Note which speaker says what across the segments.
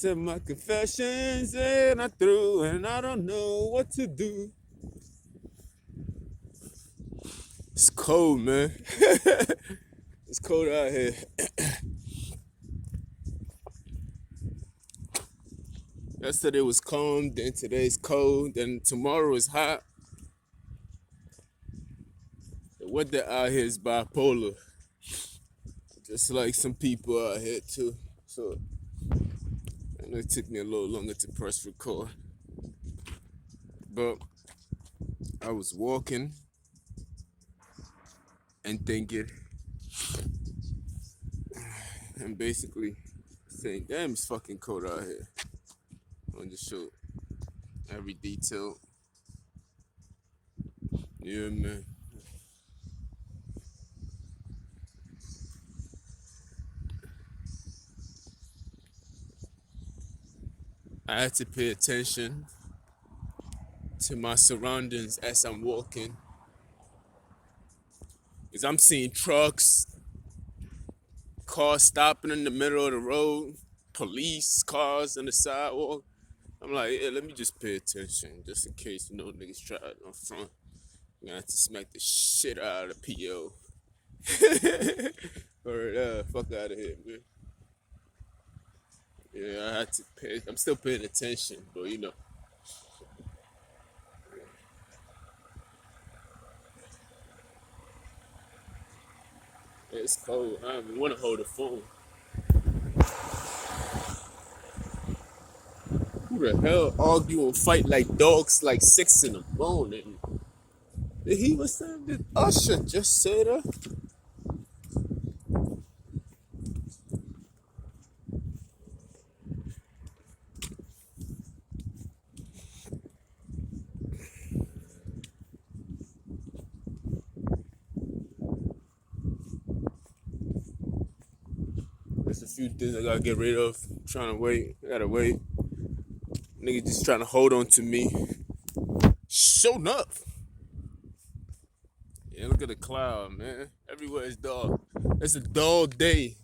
Speaker 1: said my confessions and I threw, and I don't know what to do. It's cold, man. It's cold out here. Yesterday was calm, then today's cold, then tomorrow is hot. The weather out here is bipolar, just like some people out here too. So I know it took me a little longer to press record, but I was walking and thinking, and basically saying, damn, it's fucking cold out here. I want to show every detail. Yeah, man. I had to pay attention to my surroundings as I'm walking, because I'm seeing trucks, cars stopping in the middle of the road, police cars on the sidewalk. I'm like, yeah, let me just pay attention, just in case, niggas try it on front. I'm gonna have to smack the shit out of the PO. Or fuck out of here, man. Yeah, I had to pay. I'm still paying attention, but it's cold. I don't even want to hold the phone. Who the hell argue and fight like dogs like 6 in the morning? Did he was saying that Usher just said that? There's a few things I gotta get rid of. I'm trying to wait. I gotta wait. Nigga just trying to hold on to me. Show enough. Yeah, look at the cloud, man. Everywhere is dark. It's a dull day,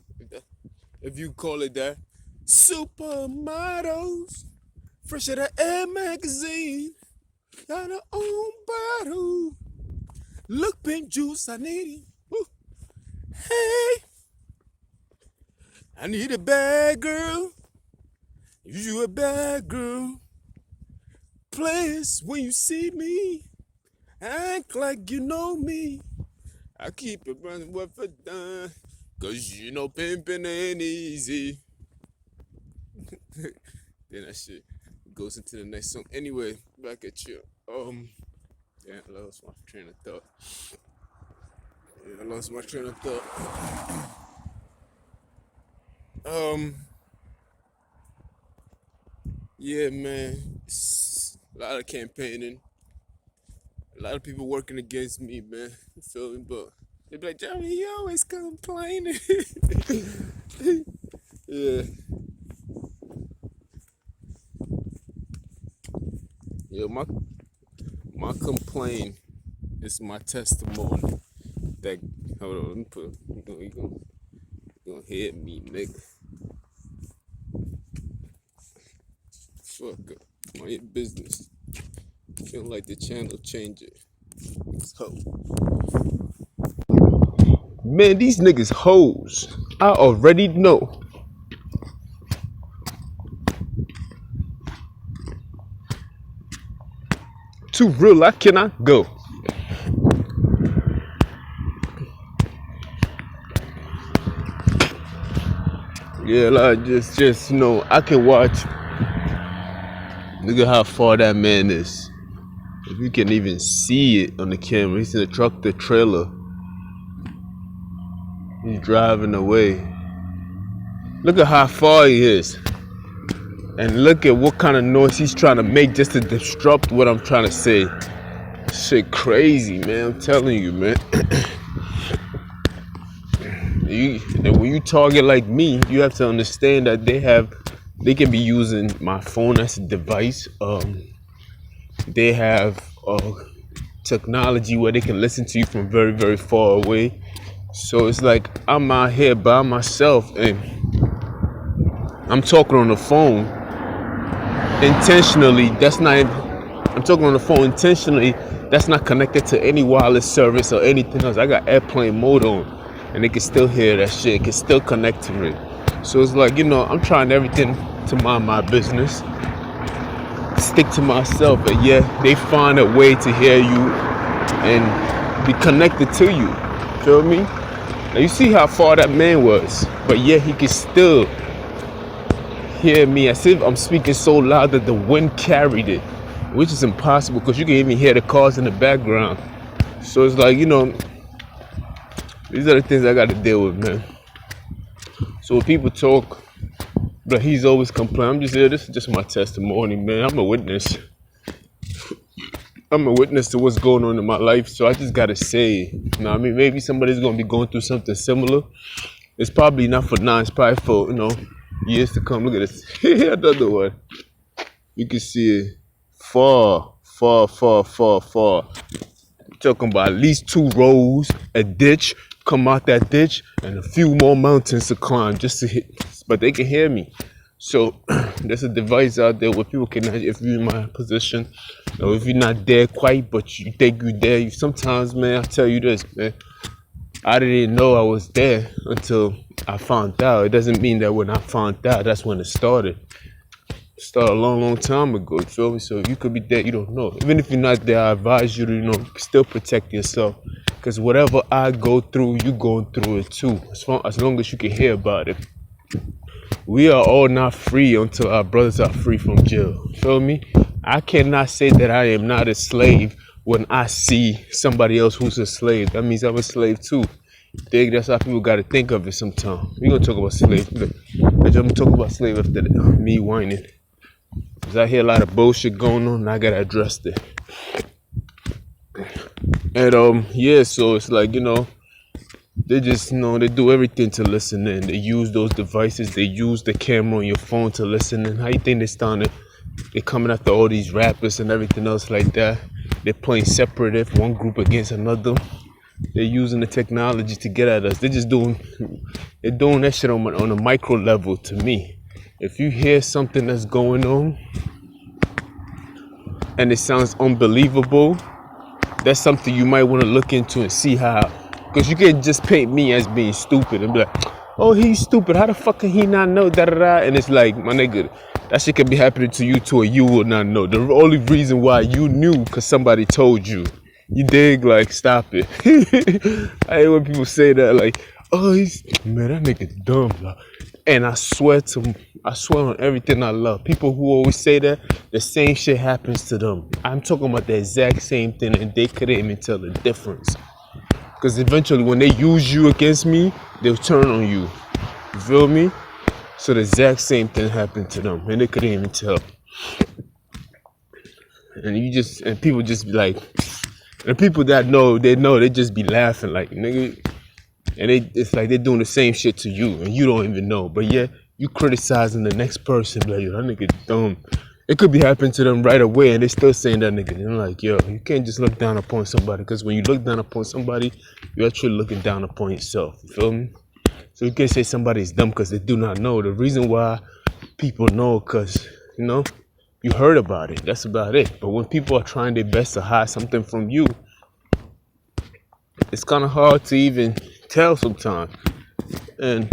Speaker 1: if you call it that. Supermodels, fresh out of Air magazine, got her own bottle. Look, pink juice, I need it. Woo. Hey, I need a bad girl. You a bad girl. Place when you see me, act like you know me. I keep it running what for done, 'cause pimping ain't easy. Then that shit goes into the next song. Anyway, back at you. Yeah, I lost my train of thought. Yeah, man. It's a lot of campaigning. A lot of people working against me, man. You feel me? But they be like, Jeremy, you always complaining. Yeah. Yeah, my complaint is my testimony. That hold on, let me put you gonna hit me, nigga. Fuck up. Mind your business. Feel like the channel change it. Ho. Man, these niggas hoes. I already know. Too real, I cannot go. Yeah, like just I can watch. Look at how far that man is. If you can even see it on the camera, he's in the truck, the trailer. He's driving away. Look at how far he is. And look at what kind of noise he's trying to make just to disrupt what I'm trying to say. Shit crazy, man. I'm telling you, man. And when you target like me, you have to understand that they can be using my phone as a device. They have technology where they can listen to you from very, very far away. So it's like I'm out here by myself, and I'm talking on the phone intentionally. I'm talking on the phone intentionally. That's not connected to any wireless service or anything else. I got airplane mode on, and they can still hear that shit. It can still connect to me. So it's like, I'm trying everything to mind my business, stick to myself, and yeah, they find a way to hear you and be connected to you. Feel me? Now you see how far that man was, but yeah, he can still hear me as if I'm speaking so loud that the wind carried it, which is impossible because you can even hear the cars in the background. So it's like, these are the things I got to deal with, man. So when people talk, but he's always complaining, I'm just here, this is just my testimony, man. I'm a witness to what's going on in my life, so I just got to say, I mean, maybe somebody's going to be going through something similar. It's probably not for now, it's probably for, years to come. Look at this. Another one. You can see it far. Talking about at least 2 rows, a ditch, come out that ditch, and a few more mountains to climb just to hit. But they can hear me. So there's a device out there where people can, if you're in my position, or if you're not there quite, but you think you're there. Sometimes, man, I tell you this, man. I didn't know I was there until I found out. It doesn't mean that when I found out, that's when it started. It started a long time ago, you feel me? So you could be there, you don't know. Even if you're not there, I advise you to, still protect yourself. Because whatever I go through, you going through it too. As long as you can hear about it. We are all not free until our brothers are free from jail. Feel me? I cannot say that I am not a slave when I see somebody else who's a slave. That means I'm a slave too. That's how people got to think of it sometimes. We're going to talk about slave. I'm going to talk about slave after me whining. Because I hear a lot of bullshit going on and I got to address it. And yeah, so it's like, they just, they do everything to listen in. They use those devices. They use the camera on your phone to listen in. How you think they're coming after all these rappers and everything else like that? They're playing separatist, one group against another. They're using the technology to get at us. They're doing that shit on a micro level to me. If you hear something that's going on and it sounds unbelievable, that's something you might want to look into and see how. Because you can't just paint me as being stupid and be like, oh, he's stupid. How the fuck can he not know? And it's like, my nigga, that shit can be happening to you too, and you will not know. The only reason why you knew because somebody told you. You dig? Like, stop it. I hate when people say that, like, oh, man, that nigga dumb. Bro. And I swear on everything I love. People who always say that, the same shit happens to them. I'm talking about the exact same thing, and they couldn't even tell the difference. Because eventually, when they use you against me, they'll turn on you. You feel me? So the exact same thing happened to them, and they couldn't even tell. And people just be like, and people that know, they just be laughing like, nigga. And it's like they're doing the same shit to you, and you don't even know. But yeah, you criticizing the next person, like, yo, that nigga dumb. It could be happening to them right away, and they still saying that nigga. And like, yo, you can't just look down upon somebody, because when you look down upon somebody, you're actually looking down upon yourself. You feel me? So you can't say somebody's dumb because they do not know. The reason why people know, because, you heard about it. That's about it. But when people are trying their best to hide something from you, it's kind of hard to even tell sometimes. And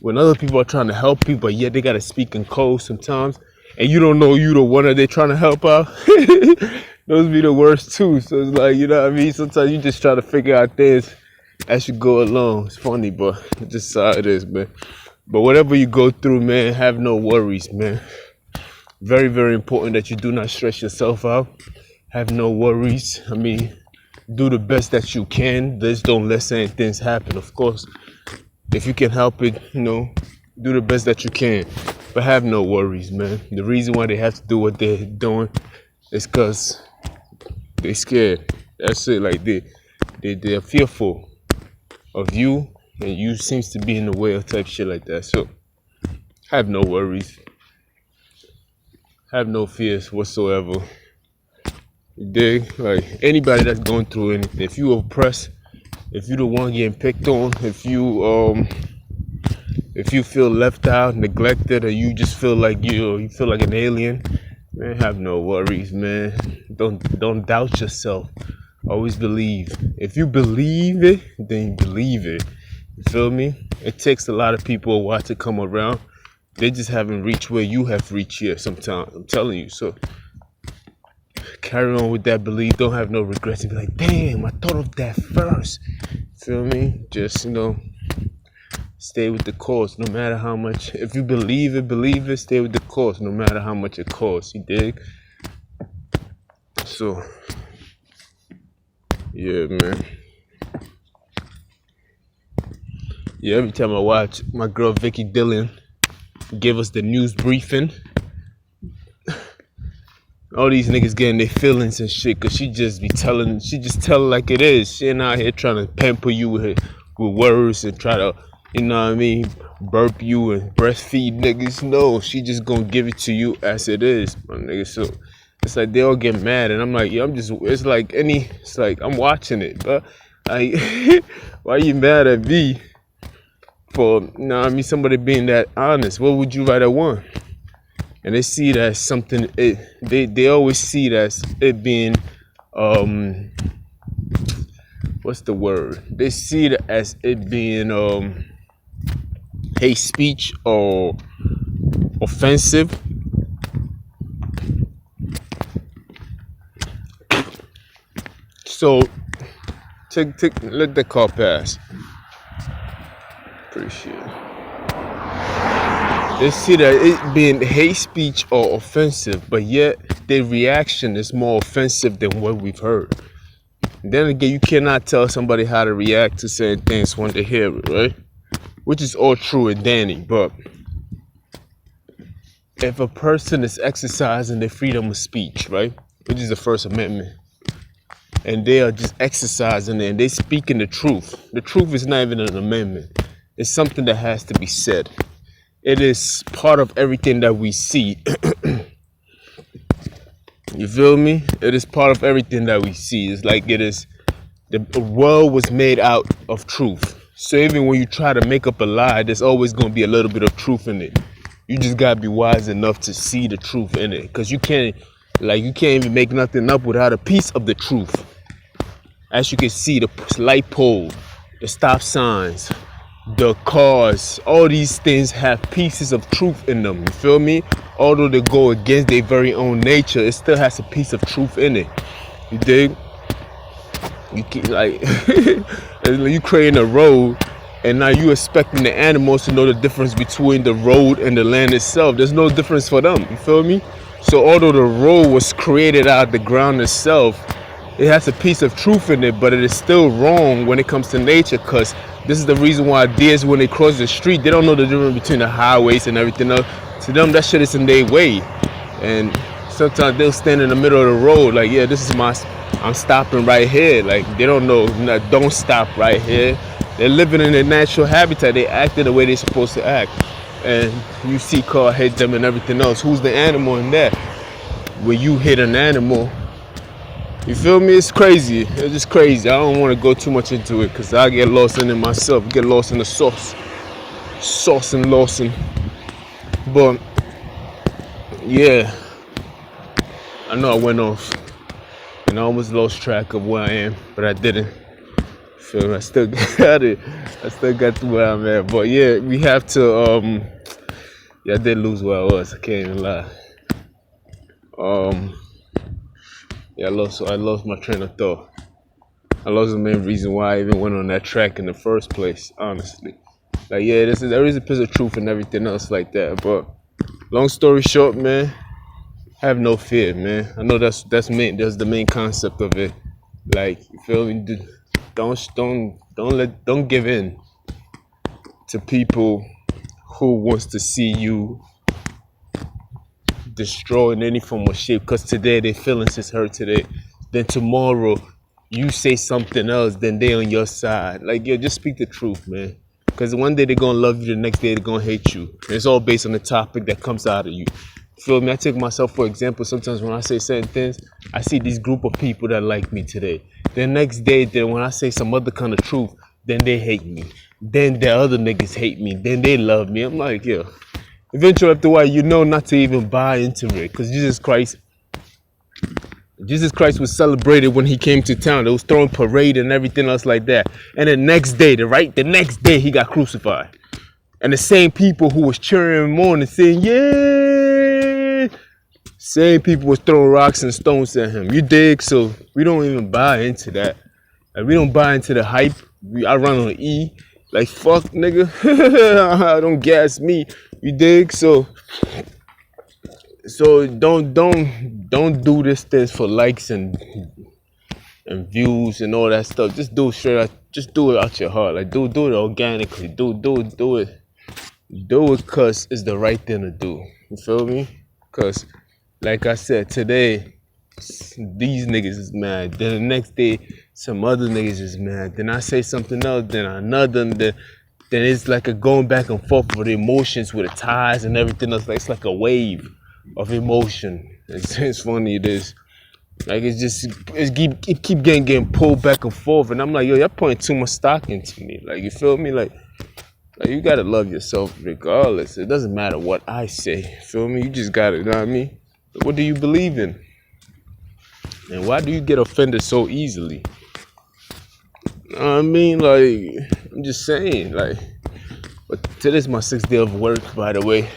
Speaker 1: when other people are trying to help you, but yet they got to speak in code sometimes, and you don't know you the one that they're trying to help out, those be the worst too. So it's like, you know what I mean? Sometimes you just try to figure out things as you go along. It's funny, but it's just how it is, man. But whatever you go through, man, have no worries, man. Very, very important that you do not stress yourself out. Have no worries. I mean, do the best that you can. Just don't let certain things happen. Of course, if you can help it, do the best that you can. But have no worries, man. The reason why they have to do what they're doing is because they're scared. That's it. Like they're fearful of you, and you seems to be in the way of type shit like that. So have no worries. Have no fears whatsoever. You dig? Like, anybody that's going through anything, if you oppressed, if you the one getting picked on, if you If you feel left out, neglected, or you just feel like you feel like an alien, man, have no worries, man. Don't doubt yourself. Always believe. If you believe it, then you believe it. You feel me? It takes a lot of people a while to come around. They just haven't reached where you have reached yet sometimes. I'm telling you. So carry on with that belief. Don't have no regrets and be like, damn, I thought of that first. Feel me? Just, stay with the course no matter how much. If you believe it, stay with the course no matter how much it costs. You dig? So, yeah, man. Yeah, every time I watch my girl Vicky Dillon give us the news briefing, all these niggas getting their feelings and shit, cause she just tell it like it is. She ain't out here trying to pamper you with words and try to, burp you and breastfeed niggas. No, she just gonna give it to you as it is, my nigga. So it's like they all get mad, and I'm like, yeah, it's like I'm watching it, but why you mad at me for, somebody being that honest? What would you rather want? And they see that as something, they always see that as it being, what's the word? They see it as it being hate speech or offensive. So let the car pass. Appreciate it. They see that it being hate speech or offensive, but yet their reaction is more offensive than what we've heard. Then again, you cannot tell somebody how to react to certain things when they hear it, right? Which is all true and dandy, but if a person is exercising their freedom of speech, right, which is the First Amendment, and they are just exercising it and they speaking the truth is not even an amendment. It's something that has to be said. It is part of everything that we see. You feel me? It is part of everything that we see. It's like it is, the world was made out of truth. So even when you try to make up a lie, there's always going to be a little bit of truth in it. You just got to be wise enough to see the truth in it. Because you can't even make nothing up without a piece of the truth. As you can see, the light pole, the stop signs, the cars, all these things have pieces of truth in them. You feel me? Although they go against their very own nature, it still has a piece of truth in it. You dig? You keep you creating a road, and now you expecting the animals to know the difference between the road and the land itself. There's no difference for them. You feel me? So although the road was created out of the ground itself, it has a piece of truth in it, but it is still wrong when it comes to nature, because this is the reason why deers, when they cross the street, they don't know the difference between the highways and everything else. To them, that shit is in their way. And sometimes they'll stand in the middle of the road like, yeah, this is I'm stopping right here. Like, they don't know, don't stop right here. They're living in their natural habitat. They acting the way they're supposed to act. And you see car hit them and everything else. Who's the animal in that? When you hit an animal, you feel me? It's crazy. It's just crazy. I don't want to go too much into it because I get lost in it myself. Get lost in the sauce. Sauce and Lawson. But, yeah. I know I went off. And I almost lost track of where I am. But I didn't. Feel me? I still got it. I still got to where I'm at. But, yeah, we have to... Yeah, I did lose where I was. I can't even lie. Yeah, I lost my train of thought. I lost the main reason why I even went on that track in the first place, honestly. Like, yeah, there is a piece of truth and everything else like that. But long story short, man, have no fear, man. I know that's the main concept of it. Like, you feel me? Don't give in to people who wants to see you destroy in any form or shape, because today their feelings is hurt today, then tomorrow you say something else, then they on your side. Like, yeah, just speak the truth, man, because one day they're gonna love you, the next day they're gonna hate you. And it's all based on the topic that comes out of you. Feel me? I take myself for example. Sometimes when I say certain things, I see this group of people that like me today. The next day, then when I say some other kind of truth, then they hate me. Then the other niggas hate me. Then they love me. I'm like, yo. Eventually, after a while, you know not to even buy into it, because Jesus Christ was celebrated when he came to town. They was throwing parade and everything else like that. And the next day, the next day, he got crucified. And the same people who was cheering him on and saying, yeah, same people was throwing rocks and stones at him. You dig? So we don't even buy into that. Like, we don't buy into the hype. I run on E. Like, fuck, nigga. Don't gas me. You dig? So don't do this for likes and views and all that stuff. Just do it straight out. Just do it out your heart. Like, do it organically. Do it. Do it because it's the right thing to do. You feel me? Because, like I said, today, these niggas is mad. Then the next day, some other niggas is mad. Then I say something else, then another, then it's like a going back and forth with emotions, with the ties and everything else. Like, it's like a wave of emotion. It's funny, it is. Like, it keep getting pulled back and forth. And I'm like, yo, you're putting too much stock into me. Like, you feel me? Like you gotta love yourself regardless. It doesn't matter what I say. Feel me? You just gotta, you know what I mean? What do you believe in? And why do you get offended so easily? You know what I mean? Like, I'm just saying, like, but today's my 6th day of work, by the way.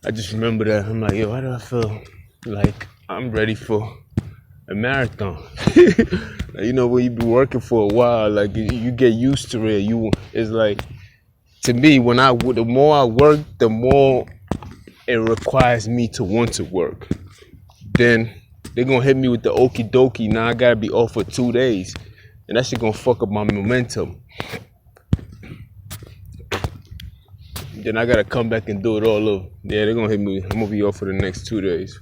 Speaker 1: I just remember that. I'm like, yo, why do I feel like I'm ready for a marathon? Like, you know, when you be working for a while, like, you get used to it. It's like, to me, the more I work, the more it requires me to want to work. Then they're gonna hit me with the okie dokie. Now I gotta be off for 2 days. And that shit gonna fuck up my momentum. Then I gotta come back and do it all over. Yeah, they're gonna hit me. I'm gonna be off for the next 2 days.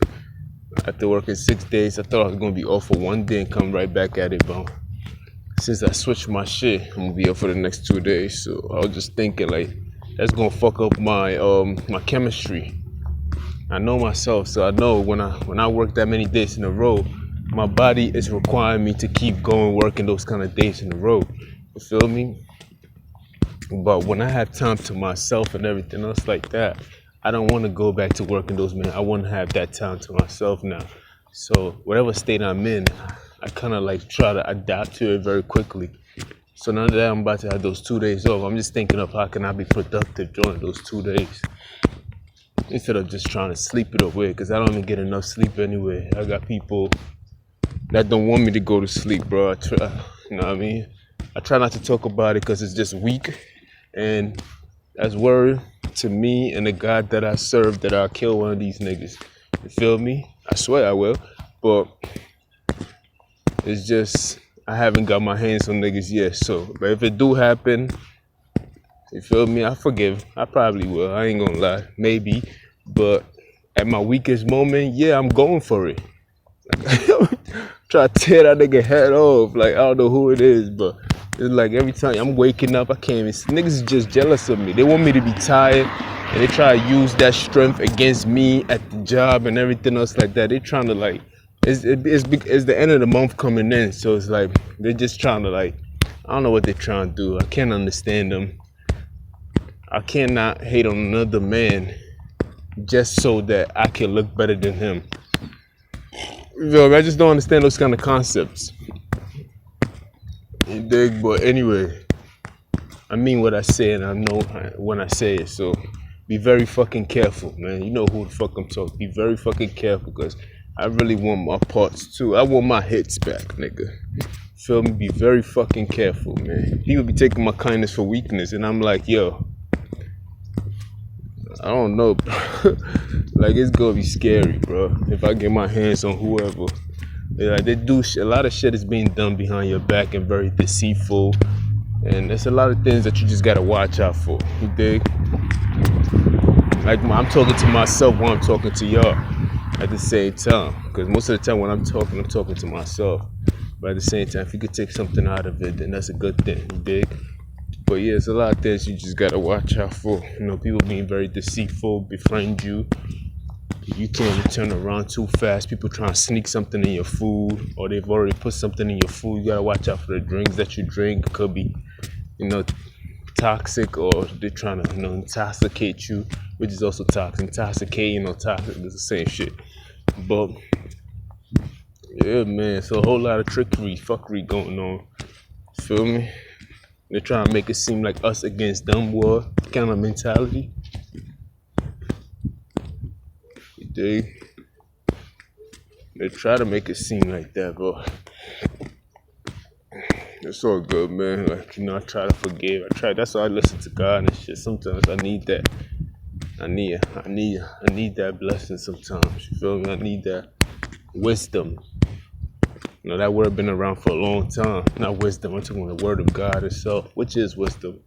Speaker 1: After working 6 days, I thought I was gonna be off for 1 day and come right back at it, but since I switched my shit, I'm gonna be off for the next 2 days. So I was just thinking, like, that's gonna fuck up my my chemistry. I know myself, so I know when I work that many days in a row, my body is requiring me to keep going working those kind of days in a row. You feel me? But when I have time to myself and everything else like that, I don't want to go back to working those minutes. I want to have that time to myself now. So whatever state I'm in, I kind of like try to adapt to it very quickly. So now that I'm about to have those 2 days off, I'm just thinking of how can I be productive during those 2 days. Instead of just trying to sleep it away, because I don't even get enough sleep anyway. I got people that don't want me to go to sleep, bro. You know what I mean? I try not to talk about it because it's just weak. And that's word to me and the God that I serve that I'll kill one of these niggas. You feel me? I swear I will. But it's just, I haven't got my hands on niggas yet. So, but if it do happen, you feel me? I forgive. I probably will. I ain't gonna lie. Maybe. But at my weakest moment, yeah, I'm going for it. Try to tear that nigga head off. Like, I don't know who it is, but it's like every time I'm waking up, I can't even. Niggas is just jealous of me. They want me to be tired, and they try to use that strength against me at the job and everything else like that. They trying to like, it's the end of the month coming in, so it's like they're just trying to like, I don't know what they're trying to do. I can't understand them. I cannot hate on another man just so that I can look better than him. Yo, I just don't understand those kind of concepts. You dig? But anyway, I mean what I say, and I know when I say it. So be very fucking careful, man. You know who the fuck I'm talking. Be very fucking careful, because I really want my parts too. I want my hits back, nigga. Feel me? Be very fucking careful, man. People be taking my kindness for weakness, and I'm like, yo, I don't know, bro. Like, it's gonna be scary, bro, if I get my hands on whoever. Like, they do a lot of shit is being done behind your back and very deceitful, and there's a lot of things that you just gotta watch out for. You dig? Like, I'm talking to myself while I'm talking to y'all at the same time, because most of the time when I'm talking to myself. But at the same time, if you could take something out of it, then that's a good thing. You dig? But yeah, there's a lot of things you just gotta watch out for. You know, people being very deceitful, befriend you. You can't turn around too fast. People trying to sneak something in your food, or they've already put something in your food. You gotta watch out for the drinks that you drink. It could be you know, toxic, or they're trying to, intoxicate you, which is also toxic. Intoxicating or toxic is the same shit. But yeah, man, it's a whole lot of trickery, fuckery going on. Feel me? They're trying to make it seem like us against them war kind of mentality. They try to make it seem like that, but it's all good, man. Like, I try to forgive. That's why I listen to God and shit. Sometimes I need that. I need that blessing sometimes. You feel me? I need that wisdom. That word been around for a long time. Not wisdom, I'm talking about the word of God itself, which is wisdom.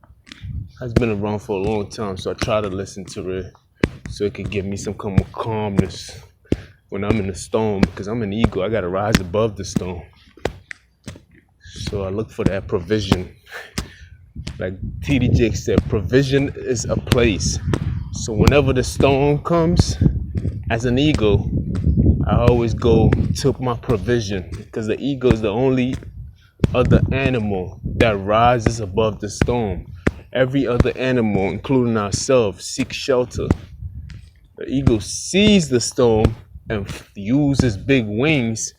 Speaker 1: Has been around for a long time, so I try to listen to it so it can give me some kind of calmness when I'm in the storm, because I'm an eagle. I gotta rise above the storm. So I look for that provision. Like T.D. Jakes said, provision is a place. So whenever the storm comes, as an eagle, I always go to my provision, because the eagle is the only other animal that rises above the storm. Every other animal, including ourselves, seeks shelter. The eagle sees the storm and uses big wings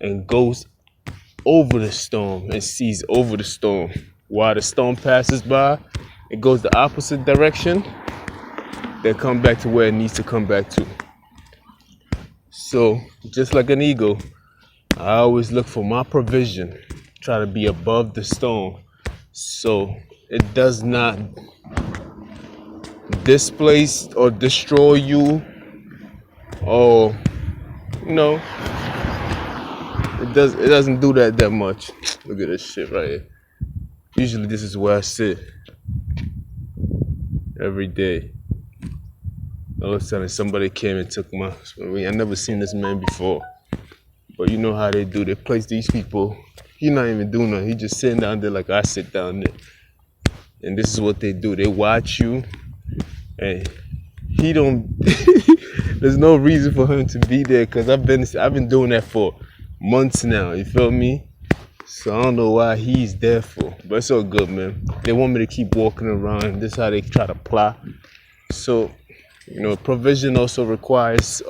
Speaker 1: and goes over the storm and sees over the storm. While the storm passes by, it goes the opposite direction, then come back to where it needs to come back to. So, just like an eagle, I always look for my provision, try to be above the storm, so it does not displace or destroy you, or it doesn't do that much. Look at this shit right here. Usually this is where I sit every day. All of a sudden somebody came and took I never seen this man before. But you know how they do. They place these people. He not even doing nothing. He just sitting down there like I sit down there. And this is what they do. They watch you, and he don't. There's no reason for him to be there, because I've been doing that for months now. You feel me? So I don't know why he's there for, but it's all good, man. They want me to keep walking around. This is how they try to plot. So, provision also requires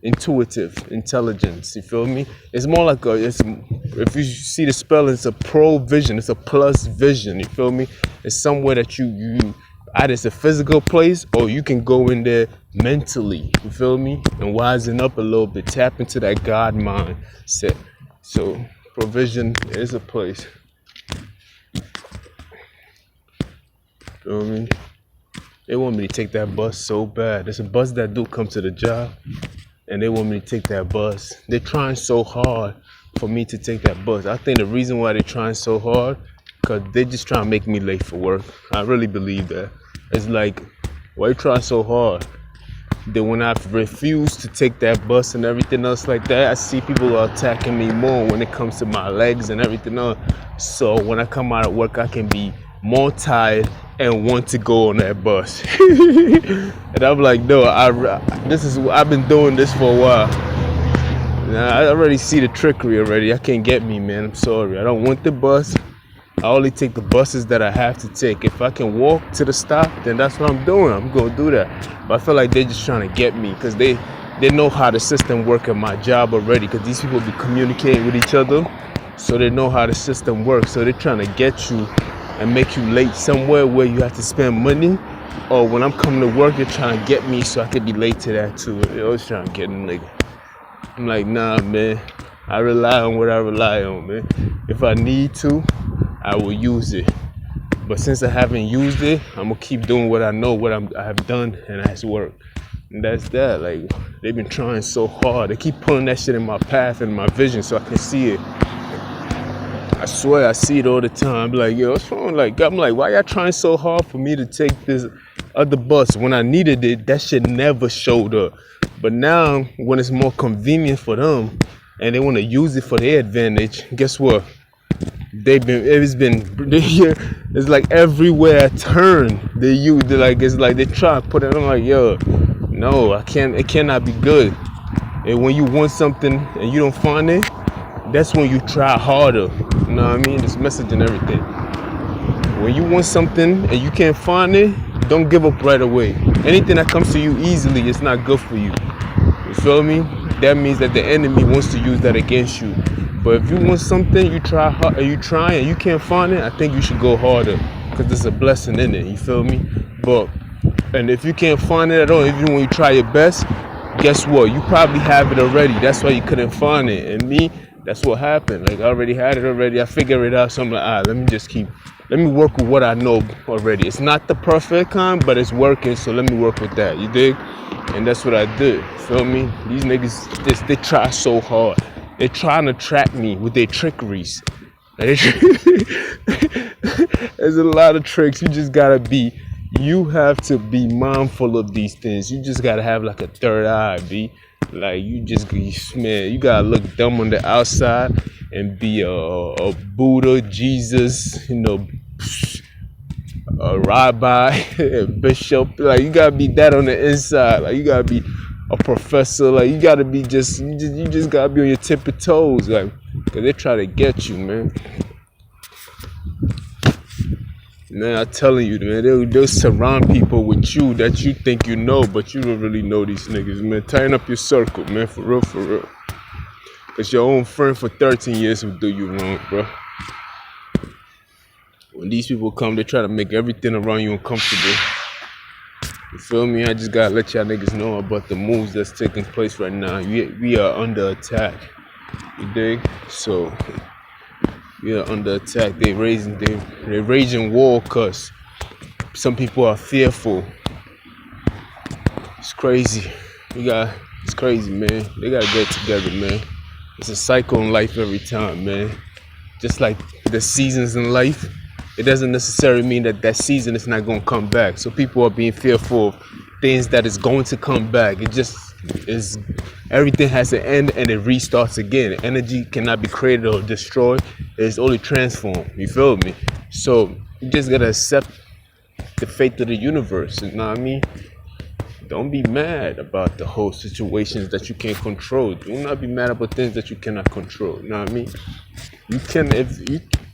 Speaker 1: intuitive intelligence. You feel me? It's more like if you see the spelling, it's a provision. It's a plus vision. You feel me? It's somewhere that you either it's a physical place, or you can go in there mentally. You feel me? And wisen up a little bit. Tap into that God mindset. So provision is a place. Feel me? They want me to take that bus so bad. There's a bus that do come to the job, and they want me to take that bus. They're trying so hard for me to take that bus. I think the reason why they're trying so hard, because they're just trying to make me late for work. I really believe that. It's like, why you trying so hard? Then when I refuse to take that bus and everything else like that, I see people are attacking me more when it comes to my legs and everything else. So when I come out of work, I can be more tired and want to go on that bus. And I'm like, no, I've been doing this for a while. Now, I already see the trickery already. I can't get me, man. I'm sorry. I don't want the bus. I only take the buses that I have to take. If I can walk to the stop, then that's what I'm doing. I'm going to do that. But I feel like they're just trying to get me, because they know how the system works at my job already, because these people be communicating with each other. So they know how the system works. So they're trying to get you and make you late somewhere where you have to spend money. Or when I'm coming to work, they're trying to get me so I could be late to that too. They're always trying to get me, nigga. I'm like, nah, man. I rely on what I rely on, man. If I need to, I will use it. But since I haven't used it, I'm gonna keep doing what I know, what I have done, and that's work. And that's that. Like, they've been trying so hard. They keep pulling that shit in my path and my vision so I can see it. I swear I see it all the time. I'm like, yo, what's wrong? Like, I'm like, why y'all trying so hard for me to take this other bus? When I needed it, that shit never showed up. But now, when it's more convenient for them and they want to use it for their advantage, guess what? It's like everywhere I turn, it's like they try to put it. I'm like, yo, no, it cannot be good. And when you want something and you don't find it, that's when you try harder. You know what I mean? This message and everything. when you want something and you can't find it, don't give up right away. Anything that comes to you easily is not good for you. You feel me? That means that the enemy wants to use that against you. But if you want something, you try hard, and you try and you can't find it, I think you should go harder because there's a blessing in it. You feel me? But and if you can't find it at all, even when you try your best, guess what? You probably have it already. That's why you couldn't find it. And me, that's what happened. Like I already had it already. I figured it out. So I'm like, let me work with what I know already. It's not the perfect kind, but it's working. So let me work with that. You dig? And that's what I did. Feel me? These niggas, they try so hard. They trying to trap me with their trickeries. Like, there's a lot of tricks. You have to be mindful of these things. You just gotta have like a third eye, B. Like you gotta look dumb on the outside and be a Buddha, Jesus, a rabbi, a bishop. Like you gotta be that on the inside. Like you gotta be a professor. Like you gotta be you just gotta be on your tippy toes. Like, cause they try to get you, man. Man, I'm telling you, man, they'll surround people with you that you think you know, but you don't really know these niggas, man. Tighten up your circle, man, for real, for real. Cause your own friend for 13 years will do you wrong, bro. When these people come, they try to make everything around you uncomfortable. You feel me? I just gotta let y'all niggas know about the moves that's taking place right now. We are under attack. You dig? So we are under attack. They're raging war cause some people are fearful. It's crazy. It's crazy, man. They gotta get together, man. It's a cycle in life every time, man. Just like the seasons in life, it doesn't necessarily mean that season is not gonna come back. So people are being fearful of things that is going to come back. It just is. Everything has an end and it restarts again. Energy cannot be created or destroyed. It's only transformed. You feel me? So you just gotta accept the fate of the universe. You know what I mean? Don't be mad about the whole situations that you can't control. Do not be mad about things that you cannot control. You know what I mean?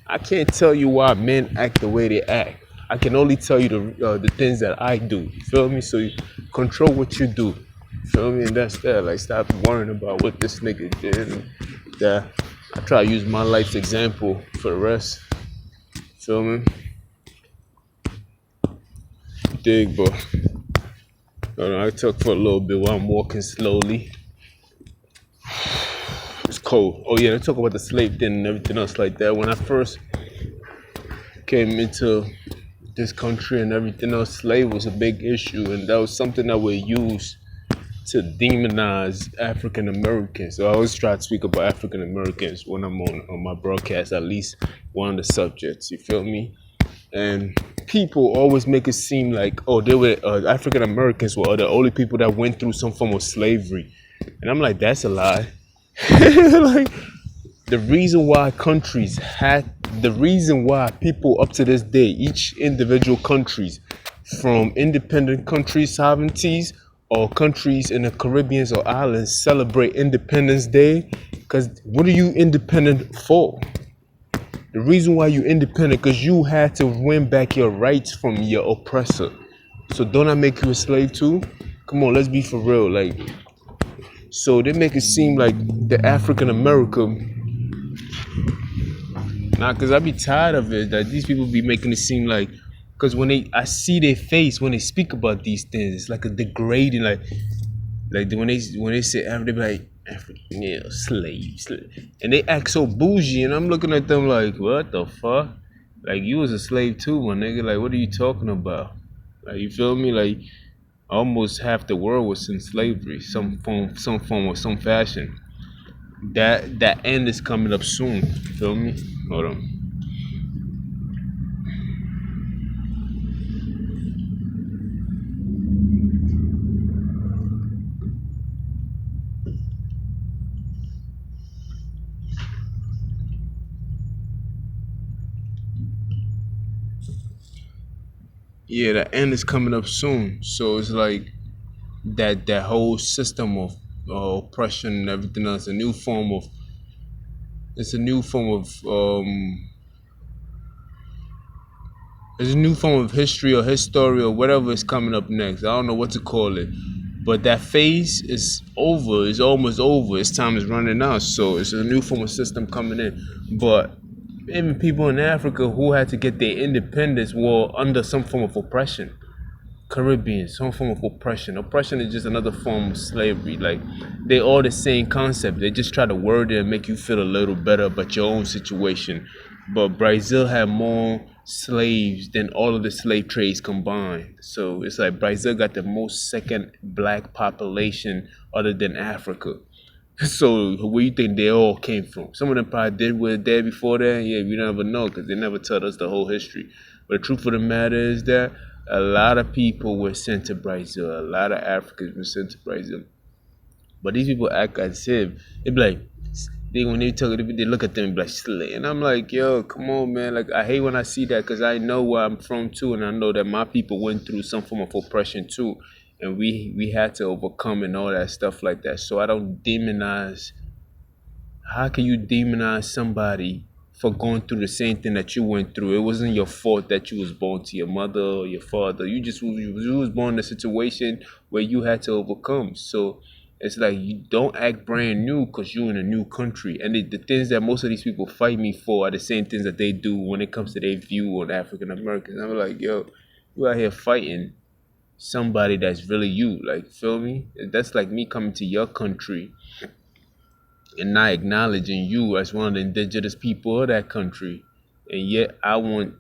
Speaker 1: I can't tell you why men act the way they act. I can only tell you the things that I do. You feel me? So you control what you do. You feel me? And that's that. Like stop worrying about what this nigga did. And that I try to use my life's example for the rest. You feel me? Dig, bro. I talk for a little bit while I'm walking slowly. It's cold. Oh yeah, they talk about the slave thing and everything else like that. When I first came into this country and everything else, slave was a big issue, and that was something that we used to demonize African Americans. So I always try to speak about African Americans when I'm on my broadcast, at least one of the subjects. You feel me? And people always make it seem like, oh, they were African Americans were the only people that went through some form of slavery, and I'm like, that's a lie. Like the reason why people up to this day, each individual countries, from independent countries, sovereignties, or countries in the Caribbean or islands celebrate Independence Day, because what are you independent for? The reason why you're independent, because you had to win back your rights from your oppressor. So don't I make you a slave too? Come on, let's be for real. Like, so they make it seem like the African American. Nah, because I be tired of it. That these people be making it seem like, because I see their face when they speak about these things, it's like a degrading, like when they say African, they be like, African, yeah, slave, and they act so bougie, and I'm looking at them like, what the fuck? Like, you was a slave too, my nigga. Like, what are you talking about? Like, you feel me? Like, almost half the world was in slavery, some form or some fashion. That end is coming up soon. You feel me? Hold on. Yeah, the end is coming up soon. So it's like that whole system of oppression and everything else, it's a new form of There's a new form of history or history or whatever is coming up next. I don't know what to call it. But that phase is over. It's almost over. Its time is running out. So it's a new form of system coming in. But even people in Africa who had to get their independence were under some form of oppression. Caribbean, some form of oppression. Oppression is just another form of slavery. Like they all the same concept. They just try to word it and make you feel a little better about your own situation. But Brazil had more slaves than all of the slave trades combined. So it's like Brazil got the most second black population other than Africa. So where you think they all came from? Some of them probably did were there before that. Yeah, we never know because they never tell us the whole history. But the truth of the matter is that a lot of people were sent to Brazil. A lot of Africans were sent to Brazil. But these people act as if they be like they when they talk, they look at them and be like slay, and I'm like, yo, come on, man. Like I hate when I see that because I know where I'm from too, and I know that my people went through some form of oppression too, and we had to overcome and all that stuff like that. So I don't demonize. How can you demonize somebody for going through the same thing that you went through? It wasn't your fault that you was born to your mother or your father. You was born in a situation where you had to overcome. So it's like you don't act brand new because you're in a new country. And the things that most of these people fight me for are the same things that they do when it comes to their view on African Americans. I'm like, yo, you out here fighting somebody that's really you. Like, feel me? That's like me coming to your country and not acknowledging you as one of the indigenous people of that country. And yet I want,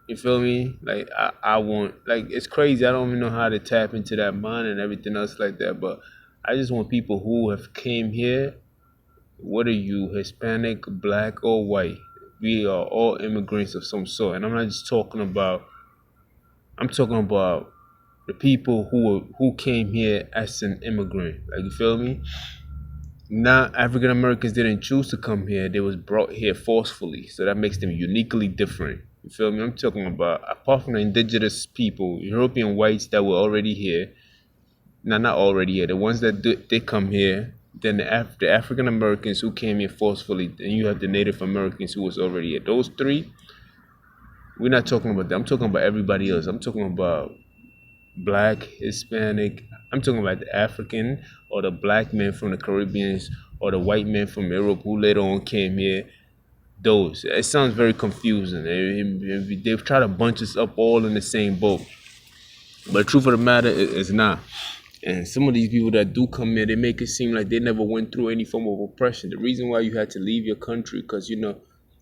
Speaker 1: you feel me? Like I want, like it's crazy. I don't even know how to tap into that mind and everything else like that. But I just want people who have came here, what are you, Hispanic, black or white? We are all immigrants of some sort. And I'm not just talking about, I'm talking about the people who came here as an immigrant. Like you feel me? Not African Americans didn't choose to come here. They was brought here forcefully. So that makes them uniquely different. You feel me? I'm talking about apart from the indigenous people, European whites that were already here. No, not already here. The ones that they come here. Then the African Americans who came here forcefully. Then you have the Native Americans who was already here. Those three, we're not talking about them. I'm talking about everybody else. I'm talking about black, Hispanic. I'm talking about the African or the black men from the Caribbeans or the white men from Europe who later on came here. Those. It sounds very confusing. They try to bunch us up all in the same boat. But the truth of the matter is not. And some of these people that do come here, they make it seem like they never went through any form of oppression. The reason why you had to leave your country, because, you know,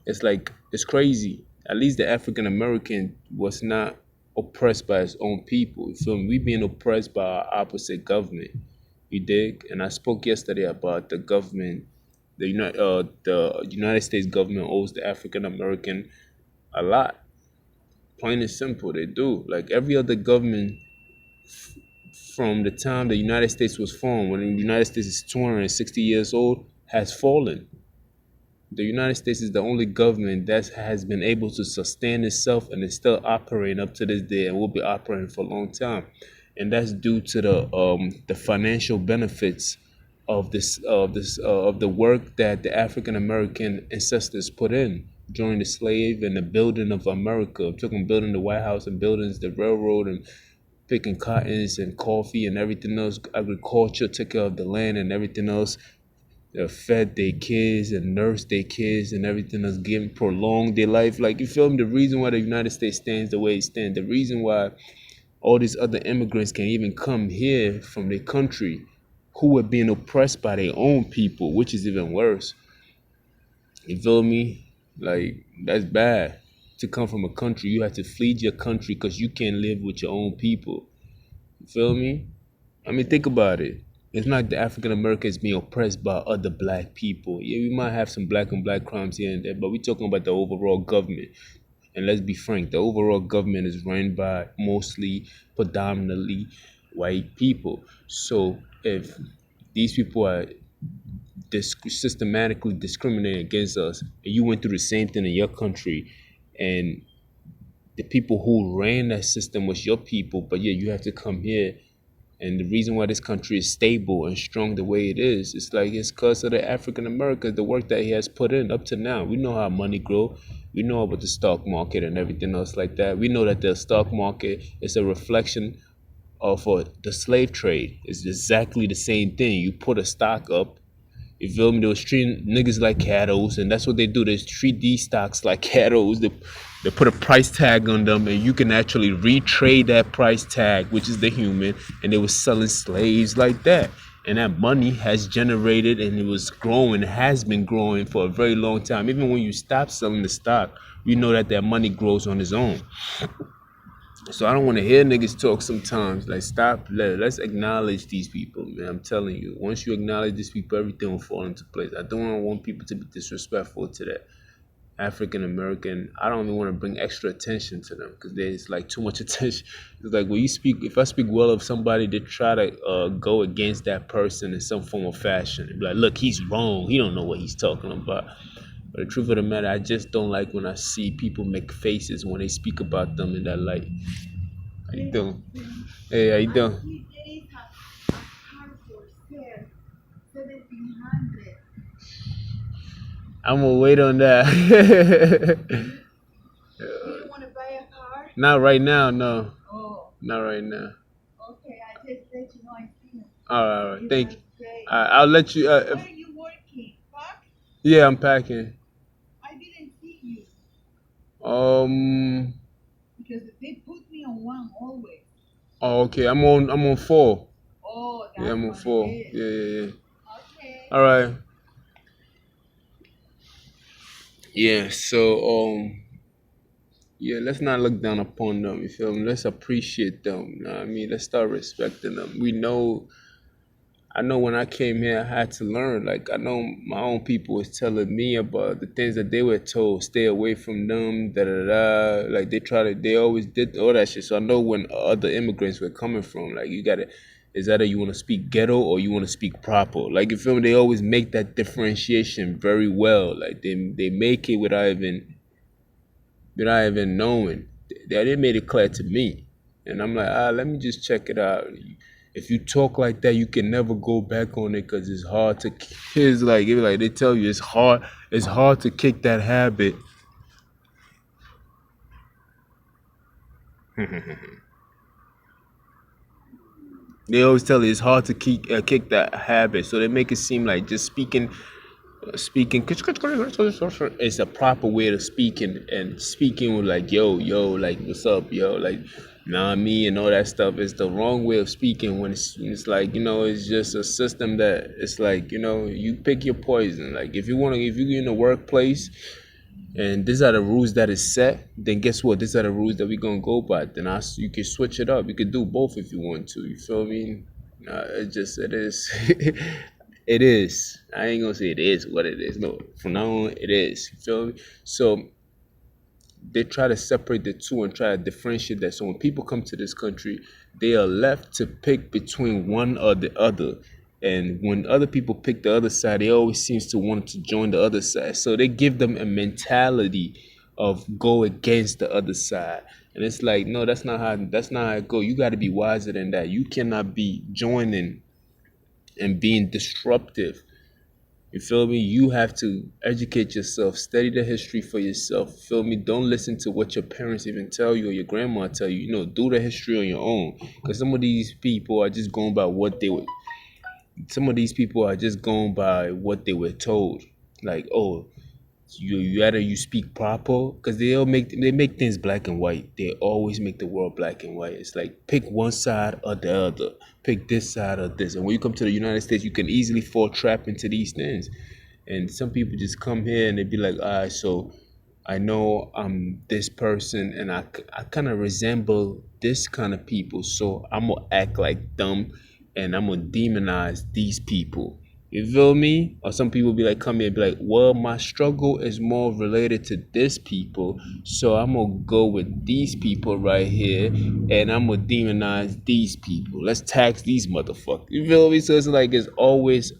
Speaker 1: it's like, it's crazy. At least the African American was not oppressed by his own people. You feel me? We being oppressed by our opposite government. You dig? And I spoke yesterday about the government. The United States government owes the African American a lot. Plain and simple, they do. Like every other government from the time the United States was formed, when the United States is 260 years old, has fallen. The United States is the only government that has been able to sustain itself and is still operating up to this day and will be operating for a long time. And that's due to the financial benefits of the work that the African American ancestors put in during the slave and the building of America. I'm talking building the White House and buildings, the railroad, and picking cottons and coffee and everything else, agriculture, took care of the land and everything else. They fed their kids and nursed their kids and everything else, given prolonged their life. Like you feel me? The reason why the United States stands the way it stands, the reason why all these other immigrants can even come here from their country who were being oppressed by their own people, which is even worse. You feel me? Like that's bad. To come from a country, you have to flee your country because you can't live with your own people. You feel me? I mean, think about it. It's not the African Americans being oppressed by other black people. Yeah, we might have some black on black crimes here and there, but we're talking about the overall government. And let's be frank, the overall government is run by mostly, predominantly white people. So if these people are systematically discriminating against us, and you went through the same thing in your country, and the people who ran that system was your people, but yeah, you have to come here And the reason why this country is stable and strong the way it is, it's like it's because of the African American, the work that he has put in up to now. We know how money grow. We know about the stock market and everything else like that. We know that the stock market is a reflection of the slave trade. It's exactly the same thing. You put a stock up, you feel me? They was treating niggas like cattle, and that's what they do. They treat these stocks like cattle. They put a price tag on them, and you can actually retrade that price tag, which is the human, and they was selling slaves like that. And that money has generated, and it was growing, has been growing for a very long time. Even when you stop selling the stock, you know that that money grows on its own. So I don't want to hear niggas talk sometimes. Like, stop. Let's acknowledge these people, man. I'm telling you. Once you acknowledge these people, everything will fall into place. I don't want people to be disrespectful to that African American. I don't even want to bring extra attention to them because there's like too much attention. It's like when you speak, if I speak well of somebody, they try to go against that person in some form of fashion. Be like, look, he's wrong. He don't know what he's talking about. But the truth of the matter, I just don't like when I see people make faces when they speak about them in that light. How you doing? Hey, how you doing? I'm gonna wait on that. Not right now, no. Not right now. All right. Thank you. I'll let you. Yeah, I'm packing. Um. Oh, okay. I'm on four. Yeah, I'm on four. Yeah. All right. Yeah. So yeah, let's not look down upon them. You feel me? Let's appreciate them. You know what I mean? Let's start respecting them. I know when I came here, I had to learn. Like, I know my own people was telling me about the things that they were told, stay away from them, da da da. Like, they always did all that shit. So I know when other immigrants were coming from, like, is either you want to speak ghetto or you want to speak proper. Like, you feel me? They always make that differentiation very well. Like, they make it without even knowing. They made it clear to me. And I'm like, let me just check it out. If you talk like that, you can never go back on it because it's hard to. It's like they tell you it's hard. It's hard to kick that habit. They always tell you it's hard to kick that habit. So they make it seem like just speaking is a proper way to speaking and speaking with like yo like what's up yo like nah me and all that stuff is the wrong way of speaking when it's like it's just a system that it's like you pick your poison. Like if you're in the workplace and these are the rules that is set, then guess what, these are the rules that we're gonna go by. Then you can switch it up, you could do both if you want to, you feel me? It is. It is. I ain't gonna say it is what it is. No, from now on, it is. You feel me? So they try to separate the two and try to differentiate that. So when people come to this country, they are left to pick between one or the other. And when other people pick the other side, they always seems to want to join the other side. So they give them a mentality of go against the other side. And it's like, no, that's not how it go. You got to be wiser than that. You cannot be joining and being disruptive. You feel me? You have to educate yourself, study the history for yourself. You feel me? Don't listen to what your parents even tell you or your grandma tell you. Do the history on your own. Because some of these people are just going by what they were. Some of these people are just going by what they were told. Like, oh, you either you speak proper because they make things black and white. They always make the world black and white. It's like pick one side or the other, pick this side or this. And when you come to the United States, you can easily fall trap into these things. And some people just come here and they be like, all right, so I know I'm this person and I kind of resemble this kind of people, so I'm gonna act like them and I'm gonna demonize these people. You feel me? Or some people be like, come here and be like, well, my struggle is more related to this people, so I'm gonna go with these people right here and I'm gonna demonize these people. Let's tax these motherfuckers. You feel me? So it's like it's always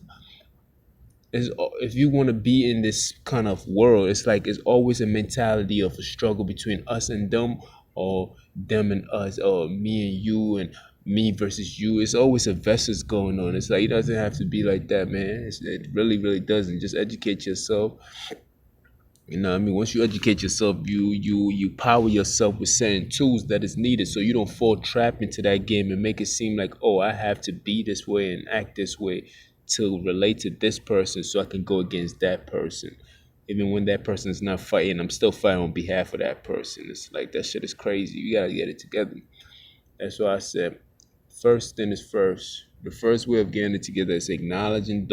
Speaker 1: if you want to be in this kind of world, it's like it's always a mentality of a struggle between us and them, or them and us, or me and you, and me versus you. It's always a versus going on. It's like it doesn't have to be like that, man. It really, really doesn't. Just educate yourself. You know what I mean? Once you educate yourself, you power yourself with certain tools that is needed so you don't fall trapped into that game and make it seem like, oh, I have to be this way and act this way to relate to this person so I can go against that person. Even when that person is not fighting, I'm still fighting on behalf of that person. It's like that shit is crazy. You gotta get it together. That's why I said first thing is first. The first way of getting it together is acknowledging